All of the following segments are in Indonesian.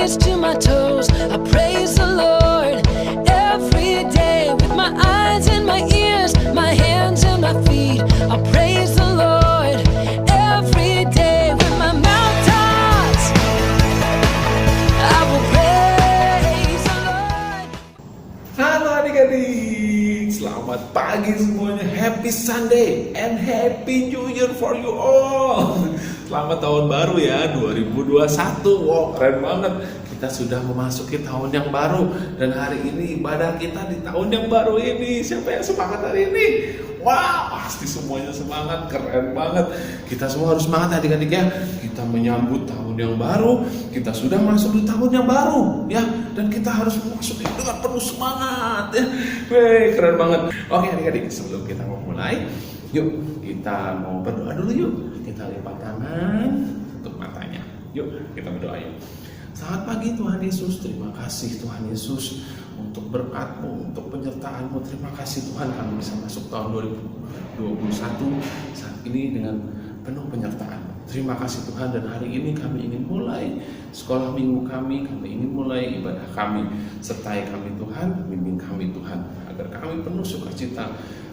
knees to my toes. I praise the Lord every day with my eyes and my ears, my hands and my feet. I praise the Lord every day with my mouth talks. I will praise the Lord. Halo adik-adik, selamat pagi semuanya. Happy Sunday and Happy New Year for you all. Selamat tahun baru ya, 2021. Wow, keren banget. Kita sudah memasuki tahun yang baru. Dan hari ini ibadah kita di tahun yang baru ini. Siapa yang semangat hari ini? Wah, pasti semuanya semangat, keren banget. Kita semua harus semangat adik-adik ya. Kita menyambut tahun yang baru. Kita sudah masuk di tahun yang baru ya. Dan kita harus memasuki dengan penuh semangat ya. Wih, keren banget. Oke adik-adik, sebelum kita mau mulai, yuk kita mau berdoa dulu yuk. Kita lipat tangan, tutup matanya. Yuk kita berdoa yuk. Selamat pagi Tuhan Yesus. Terima kasih Tuhan Yesus untuk berkat-Mu, untuk penyertaan-Mu. Terima kasih Tuhan kami bisa masuk tahun 2021 saat ini dengan penuh penyertaan. Terima kasih Tuhan, dan hari ini kami ingin mulai sekolah minggu kami ingin mulai ibadah kami. Sertai kami Tuhan, bimbing kami Tuhan, agar kami penuh sukacita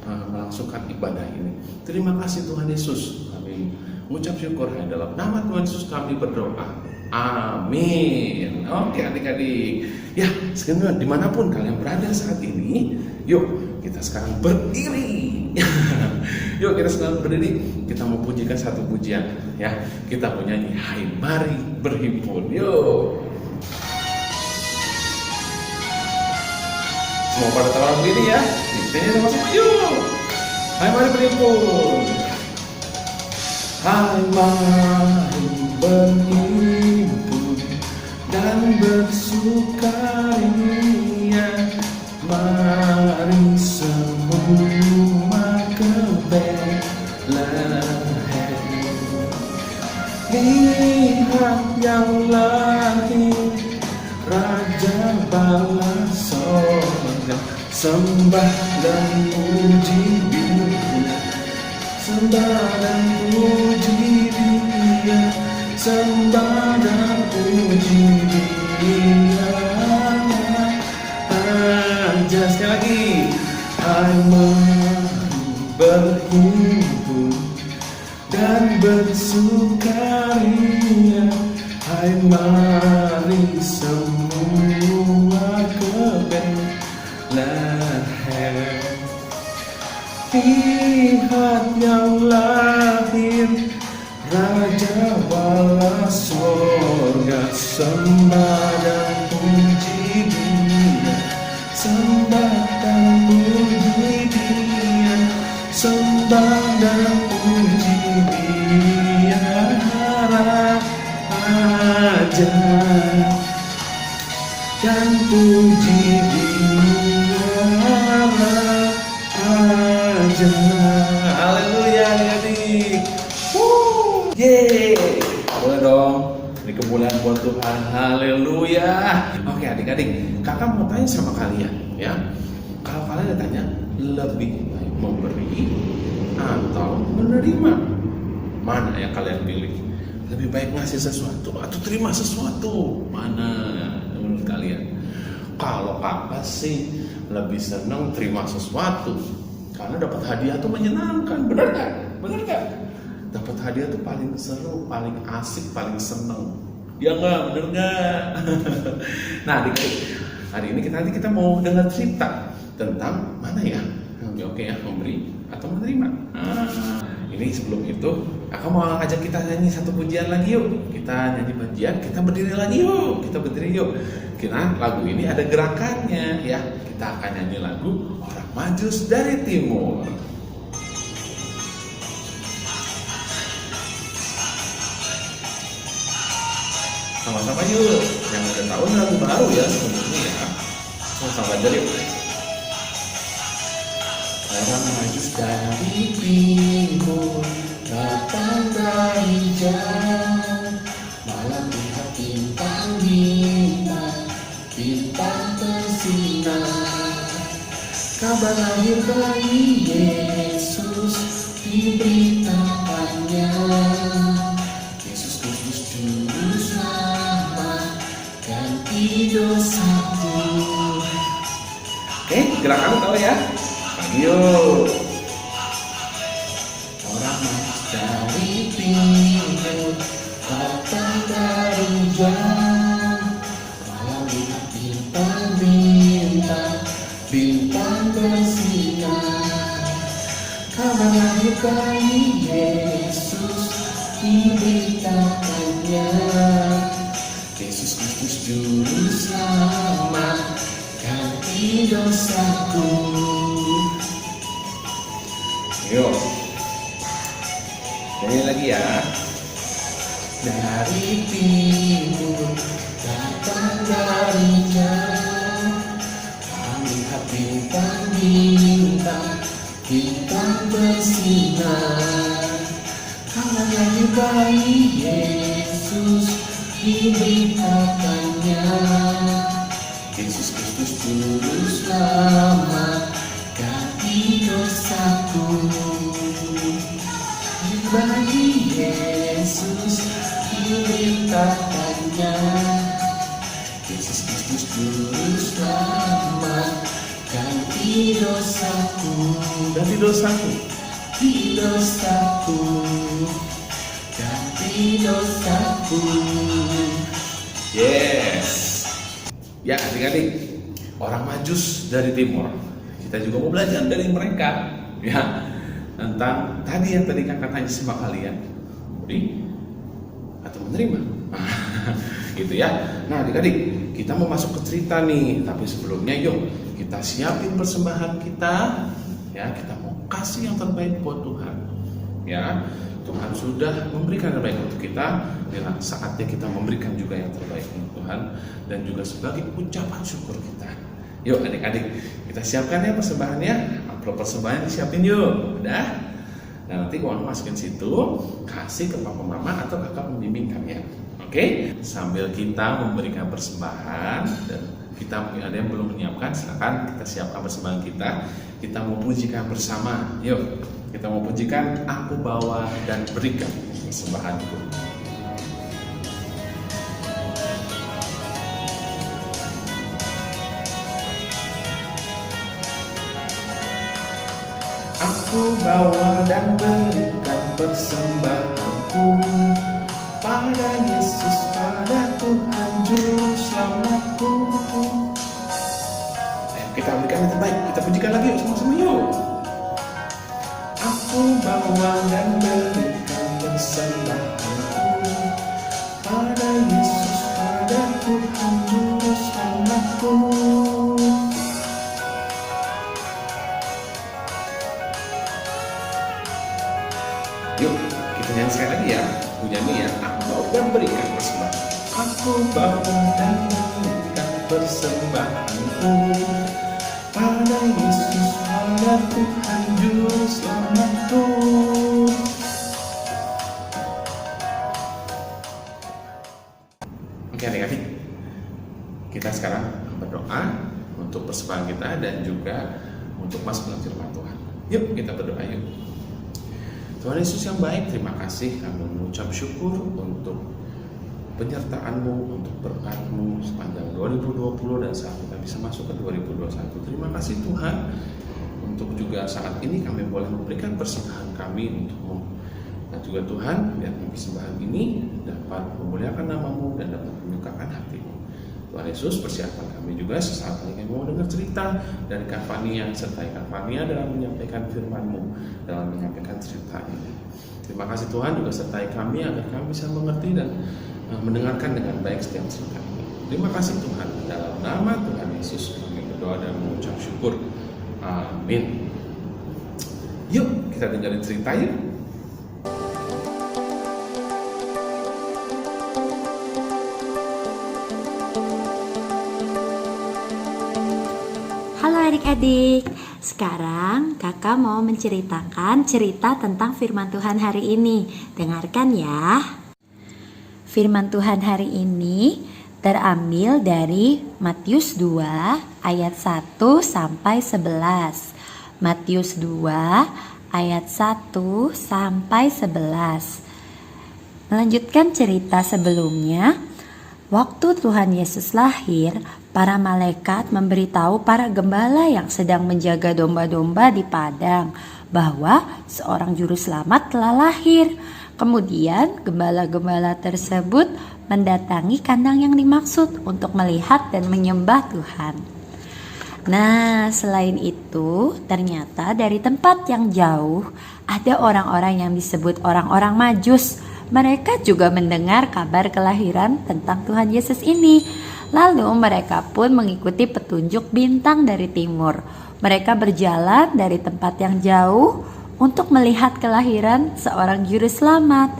melangsungkan ibadah ini. Terima kasih Tuhan Yesus. Kami mengucap syukur hanya dalam nama Tuhan Yesus kami berdoa. Amin. Oke adik-adik. Ya, sekarang dimanapun kalian berada saat ini, yuk kita sekarang berdiri. Yuk kita sekarang berdiri. Kita mau pujikan satu pujian ya. Kita mau nyanyi Hai Mari Berhimpun. Yuk. Semua pada tahu berdiri ya. Kita nyanyi sama-sama yuk. Hai Mari Berhimpun. Hai mari berhimpun dan bersukaria, mari semua ke Betlehem. Lihat yang lahir, Raja bala sorga, sembah dan puji Dia, sembah dan puji Dia, sembah dan puji Dia. Aja sekali lagi. Hai mari berhimpun dan bersukaria, hai mari semua ke Betlehem. Lihat yang lahir, Raja bala sorga, sembah dan puji Dia, sembah dan puji Dia, sembah dan puji Dia. Raja dan puji Dia, Raja. Haleluya adik-adik. Yeay, boleh dong. Ini kemuliaan buat Tuhan. Haleluya. Oke adik-adik, kakak mau tanya sama kalian ya. Kalau kalian ditanya lebih baik memberi atau menerima, mana yang kalian pilih? Lebih baik ngasih sesuatu atau terima sesuatu? Mana menurut kalian? Kalau kakak sih lebih senang terima sesuatu, karena dapat hadiah tuh menyenangkan. Benar gak? Benar gak? Dapat hadiah tuh paling seru, paling asik, paling seneng. Ya enggak, bener enggak? Nah adik-adik, hari ini kita mau dengar cerita tentang mana ya? Oke ya, memberi atau menerima. Ini sebelum itu, aku mau ajak kita nyanyi satu pujian lagi yuk. Kita nyanyi pujian, kita berdiri lagi yuk. Kita berdiri yuk. Kita lagu ini ada gerakannya ya. Kita akan nyanyi lagu Orang Majus dari Timur. Sama-sama yuk. Yang udah tahu lagu baru ya sebelumnya ya. Sama-sama belajar yuk. Orang Majus dari timur datang dari jauh, malam lihat bintang-bintang, bintang bersinar. Kabar lahir bayi Yesus diberitakannya. Yesus Kristus juru selamat dosaku. Oke, gerakannya tahu ya? Pagi yuk. Orang dari timur, datang dari jauh, malam bintang-bintang, bintang bersinar. Kabar lahir bayi Yesus diberitakannya. Yesus Kristus Juru Selamat, ganti dosaku. Yuk, nyanyi lagi ya. Dari timur, datang dari jauh, melihat bintang-bintang, bintang bersinar. Kabar lahir bayi Yesus diberitakannya. Yesus Kristus Juru Selamat, ganti dosaku. Bagi Yesus diberitakannya. Yesus Kristus Juru Selamat, ganti dosaku. Ganti dosaku. Ganti dosaku. Ganti dosaku. Yes. Ya adik-adik, orang Majus dari timur, kita juga mau belajar dari mereka ya, tentang tadi yang tadi kakak tanya sama kalian, beri atau menerima. Gitu ya. Nah adik-adik, kita mau masuk ke cerita nih, tapi sebelumnya yuk kita siapin persembahan kita ya, kita mau kasih yang terbaik buat Tuhan ya. Tuhan sudah memberikan yang terbaik untuk kita, ya saatnya kita memberikan juga yang terbaik untuk Tuhan, dan juga sebagai ucapan syukur kita. Yuk adik-adik, kita siapkan ya persembahannya. Amplop persembahan disiapin yuk, udah. Nah nanti uang masukin situ, kasih ke papa mama atau kakak pembimbing kalian. Oke? Sambil kita memberikan persembahan, dan kita ada yang belum menyiapkan, silakan kita siapkan persembahan kita. Kita mau pujikan bersama. Yuk. Kita mau pujikan Aku Bawa dan Berikan Persembahanku. Aku bawa dan berikan persembahanku pada Yesus, pada Tuhan Juru Selamatku. Kita berikan yang terbaik, kita pujikan lagi yuk sama-sama yuk. Aku bawa dan berikan persembahanku pada Yesus, pada Tuhan Juru Selamatku. Yuk, kita nyanyi sekali lagi ya. Aku nyanyi ya. Aku bawa dan berikan persembahan. Aku bawa dan berikan persembahanku pada Yesus, pada Tuhan Juru Selamatku. Oke adik-adik, kita sekarang berdoa untuk persembahan kita dan juga untuk masuk dalam firman Tuhan. Yuk kita berdoa yuk. Tuhan Yesus yang baik, terima kasih kami mengucap syukur untuk penyertaan-Mu, untuk berkat-Mu sepanjang 2020 dan saat kita bisa masuk ke 2021. Terima kasih Tuhan, untuk juga saat ini kami boleh memberikan persembahan kami untuk-Mu. Dan juga Tuhan, biar persembahan ini dapat memuliakan nama-Mu dan dapat menyukakan hati-Mu. Tuhan Yesus, persiapkan kami juga sesaat lagi kami mau dengar cerita dari Kak Fania, sertai Kak Fania dalam menyampaikan firman-Mu, dalam menyampaikan cerita ini. Terima kasih Tuhan, juga sertai kami agar kami bisa mengerti dan mendengarkan dengan baik setiap cerita ini. Terima kasih Tuhan, dalam nama Tuhan Yesus kami berdoa dan mengucap syukur. Amin. Yuk kita dengerin cerita yuk. Halo adik-adik, sekarang kakak mau menceritakan cerita tentang firman Tuhan hari ini. Dengarkan ya. Firman Tuhan hari ini terambil dari Matius 2 ayat 1 sampai 11. Matius 2 ayat 1 sampai 11. Melanjutkan cerita sebelumnya, Waktu Tuhan Yesus lahir, para malaikat memberitahu para gembala yang sedang menjaga domba-domba di padang bahwa seorang juru selamat telah lahir. Kemudian gembala-gembala tersebut mendatangi kandang yang dimaksud untuk melihat dan menyembah Tuhan. Nah, selain itu, ternyata dari tempat yang jauh ada orang-orang yang disebut orang-orang Majus. Mereka juga mendengar kabar kelahiran tentang Tuhan Yesus ini. Lalu mereka pun mengikuti petunjuk bintang dari timur. Mereka berjalan dari tempat yang jauh untuk melihat kelahiran seorang juru selamat.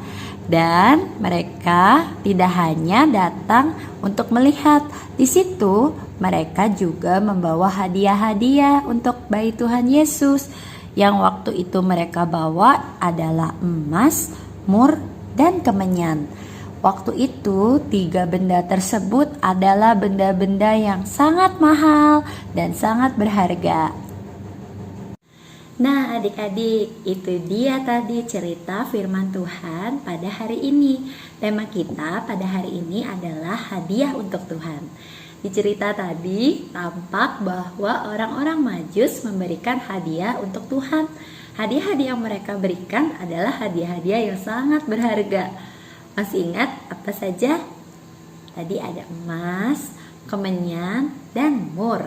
Dan mereka tidak hanya datang untuk melihat. Di situ mereka juga membawa hadiah-hadiah untuk bayi Tuhan Yesus. Yang waktu itu mereka bawa adalah emas, mur, dan kemenyan. Waktu itu 3 benda tersebut adalah benda-benda yang sangat mahal dan sangat berharga. Nah, adik-adik, itu dia tadi cerita firman Tuhan pada hari ini. Tema kita pada hari ini adalah hadiah untuk Tuhan. Di cerita tadi tampak bahwa orang-orang Majus memberikan hadiah untuk Tuhan. Hadiah-hadiah yang mereka berikan adalah hadiah-hadiah yang sangat berharga. Masih ingat apa saja? Tadi ada emas, kemenyan, dan mur.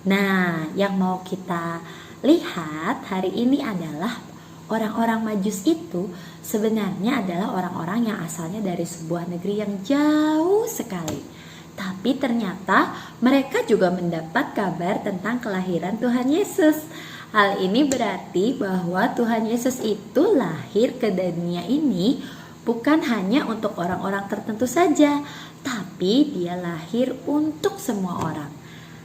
Nah, yang mau kita lihat hari ini adalah orang-orang Majus itu sebenarnya adalah orang-orang yang asalnya dari sebuah negeri yang jauh sekali. Tapi ternyata mereka juga mendapat kabar tentang kelahiran Tuhan Yesus. Hal ini berarti bahwa Tuhan Yesus itu lahir ke dunia ini bukan hanya untuk orang-orang tertentu saja, tapi dia lahir untuk semua orang.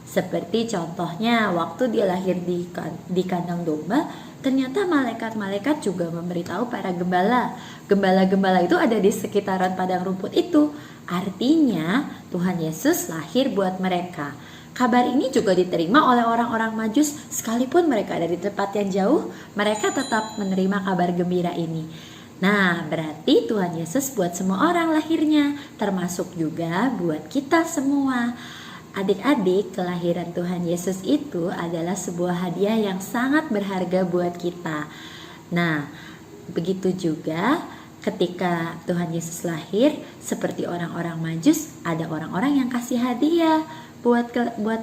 Seperti contohnya waktu dia lahir di kandang domba, ternyata malaikat-malaikat juga memberitahu para gembala. Gembala-gembala itu ada di sekitaran padang rumput itu. Artinya Tuhan Yesus lahir buat mereka. Kabar ini juga diterima oleh orang-orang Majus, sekalipun mereka ada di tempat yang jauh, mereka tetap menerima kabar gembira ini. Nah, berarti Tuhan Yesus buat semua orang lahirnya, termasuk juga buat kita semua. Adik-adik, kelahiran Tuhan Yesus itu adalah sebuah hadiah yang sangat berharga buat kita. Nah, begitu juga ketika Tuhan Yesus lahir, seperti orang-orang Majus, ada orang-orang yang kasih hadiah buat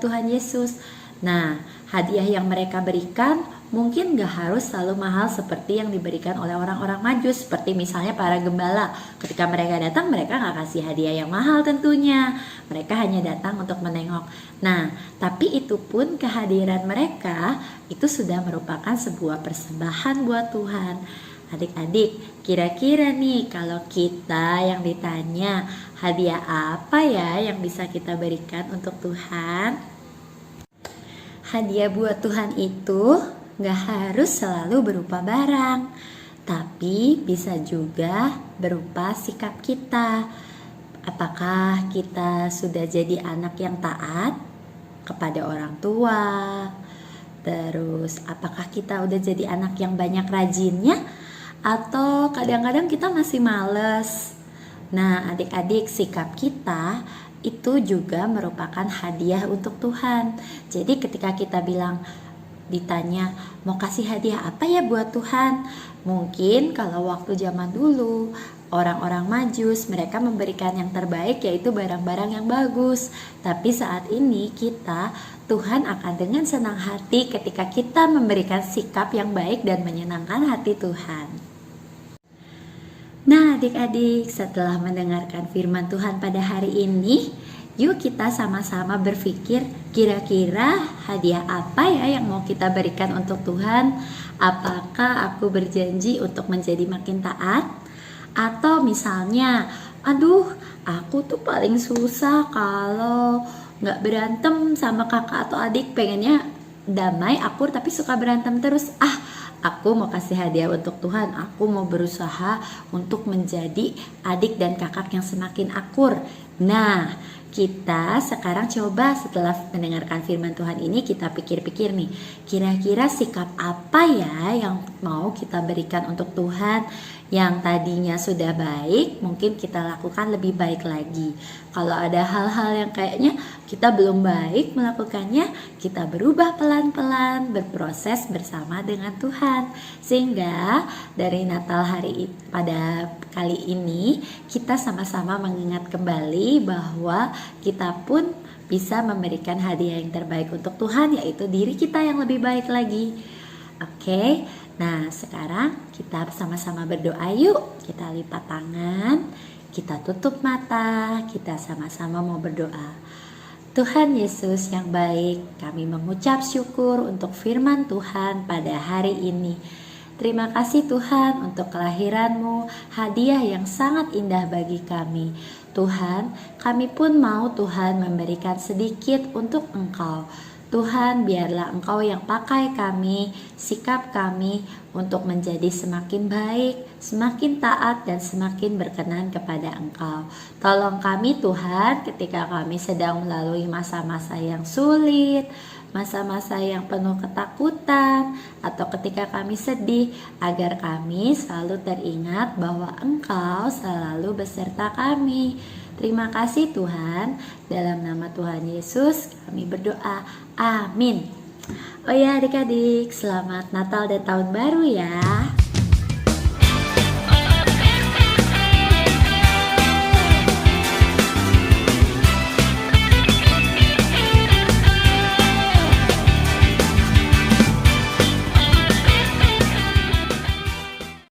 Tuhan Yesus. Nah, hadiah yang mereka berikan mungkin gak harus selalu mahal seperti yang diberikan oleh orang-orang Majus. Seperti misalnya para gembala, ketika mereka datang mereka gak kasih hadiah yang mahal tentunya. Mereka hanya datang untuk menengok. Nah, tapi itu pun kehadiran mereka itu sudah merupakan sebuah persembahan buat Tuhan. Adik-adik, kira-kira nih kalau kita yang ditanya, hadiah apa ya yang bisa kita berikan untuk Tuhan? Hadiah buat Tuhan itu gak harus selalu berupa barang, tapi bisa juga berupa sikap kita. Apakah kita sudah jadi anak yang taat kepada orang tua? Terus apakah kita udah jadi anak yang banyak rajinnya? Atau kadang-kadang kita masih males? Nah, adik-adik, sikap kita itu juga merupakan hadiah untuk Tuhan. Jadi ketika kita ditanya mau kasih hadiah apa ya buat Tuhan, mungkin kalau waktu zaman dulu orang-orang Majus mereka memberikan yang terbaik, yaitu barang-barang yang bagus. Tapi saat ini Tuhan akan dengan senang hati ketika kita memberikan sikap yang baik dan menyenangkan hati Tuhan. Nah, adik-adik, setelah mendengarkan firman Tuhan pada hari ini, yuk kita sama-sama berpikir kira-kira hadiah apa ya yang mau kita berikan untuk Tuhan. Apakah aku berjanji untuk menjadi makin taat? Atau misalnya, aku tuh paling susah kalau gak berantem sama kakak atau adik, pengennya damai, akur, tapi suka berantem terus. Aku mau kasih hadiah untuk Tuhan. Aku mau berusaha untuk menjadi adik dan kakak yang semakin akur. Nah, kita sekarang coba setelah mendengarkan firman Tuhan ini, kita pikir-pikir nih, kira-kira sikap apa ya yang mau kita berikan untuk Tuhan. Yang tadinya sudah baik, mungkin kita lakukan lebih baik lagi. Kalau ada hal-hal yang kayaknya kita belum baik melakukannya, kita berubah pelan-pelan, berproses bersama dengan Tuhan. Sehingga dari Natal pada kali ini, kita sama-sama mengingat kembali bahwa kita pun bisa memberikan hadiah yang terbaik untuk Tuhan, yaitu diri kita yang lebih baik lagi. Oke, nah sekarang kita sama-sama berdoa yuk. Kita lipat tangan, kita tutup mata, kita sama-sama mau berdoa. Tuhan Yesus yang baik, kami mengucap syukur untuk firman Tuhan pada hari ini. Terima kasih Tuhan untuk kelahiran-Mu, hadiah yang sangat indah bagi kami. Tuhan, kami pun mau Tuhan memberikan sedikit untuk Engkau. Tuhan, biarlah Engkau yang pakai kami, sikap kami untuk menjadi semakin baik, semakin taat, dan semakin berkenan kepada Engkau. Tolong kami Tuhan ketika kami sedang melalui masa-masa yang sulit, masa-masa yang penuh ketakutan, atau ketika kami sedih, agar kami selalu teringat bahwa Engkau selalu beserta kami. Terima kasih Tuhan, dalam nama Tuhan Yesus kami berdoa, amin. Oh ya adik-adik, selamat Natal dan Tahun Baru ya.